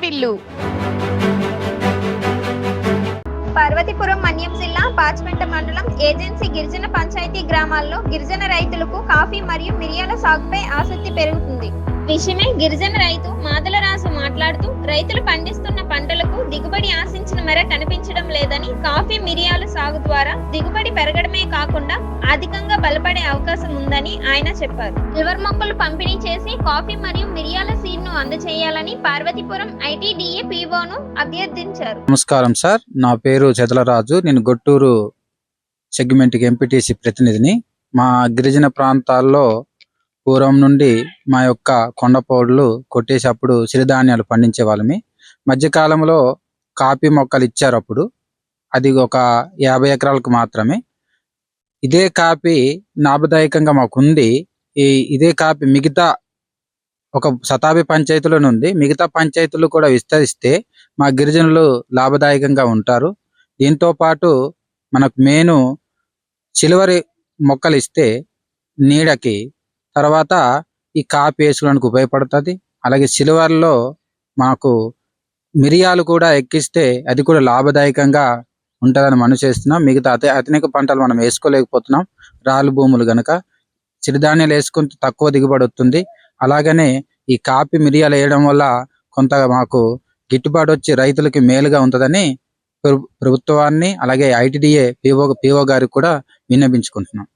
వారిల్లు. పార్వతీపురం మన్యం జిల్లా పాచిపెంట మండలం ఏజెన్సీ గిరిజన పంచాయతీ గ్రామాల్లో గిరిజన రైతులకు కాఫీ మరియు మిరియాల సాగుపై ఆసక్తి పెరుగుతుంది. విషయమే గిరిజన రైతు మాదలరాజు మాట్లాడుతూ, రైతులు పండిస్తున్న పంటలకు దిగుబడి ఆశించిన మేర కనిపించడం లేదని, కాఫీ మిరియాల సాగు ద్వారా దిగుబడి పెరగడమే కాకుండా అధికంగా బలపడే అవకాశం ఉందని ఆయన చెప్పారు. సిల్వర్ మొక్కలు పంపిణీ చేసి కాఫీ మరియు మిరియాల సీడ్ ను అందజేయాలని పార్వతీపురం ఐటీడీఏ పీఓను అభ్యర్థించారు. నమస్కారం సార్, నా పేరు చెదలరాజు. నేను గొట్టూరు సెగ్మెంట్కి ఎంపీటీసీ ప్రతినిధిని. మా గిరిజన ప్రాంతాల్లో పూర్వం నుండి మా యొక్క కొండపోడులు కొట్టేసి అప్పుడు సిరిధాన్యాలు పండించే వాళ్ళమి. మధ్యకాలంలో కాఫీ మొక్కలు ఇచ్చారు. అప్పుడు అది ఒక 50 ఎకరాలకు మాత్రమే. ఇదే కాఫీ లాభదాయకంగా మాకుంది. ఇదే కాఫీ మిగతా ఒక శతాబ్ది పంచాయతీలోనే ఉంది. మిగతా పంచాయతీలు కూడా విస్తరిస్తే మా గిరిజనులు లాభదాయకంగా ఉంటారు. దీంతో పాటు మనకు మెయిన్ సిల్వరి మొక్కలు ఇస్తే నీడకి, తర్వాత ఈ కాఫీ వేసుకోవడానికి ఉపయోగపడుతుంది. అలాగే సిల్వర్లో మనకు మిరియాలు కూడా ఎక్కిస్తే అది కూడా లాభదాయకంగా ఉంటుందని మనం చేస్తున్నాం. మిగతా అతనిక పంటలు మనం వేసుకోలేకపోతున్నాం, రాళ్ళు భూములు గనక. సిరిధాన్యాలు వేసుకుంటే తక్కువ దిగుబడి వస్తుంది. అలాగనే ఈ కాఫీ మిరియాలు వేయడం వల్ల కొంత మాకు గిట్టుబాటు వచ్చి రైతులకి మేలుగా ఉంటుందని ప్రభుత్వాన్ని, అలాగే ఐటీడీఏ పీఓ గారికి కూడా విన్నపించుకుంటున్నాం.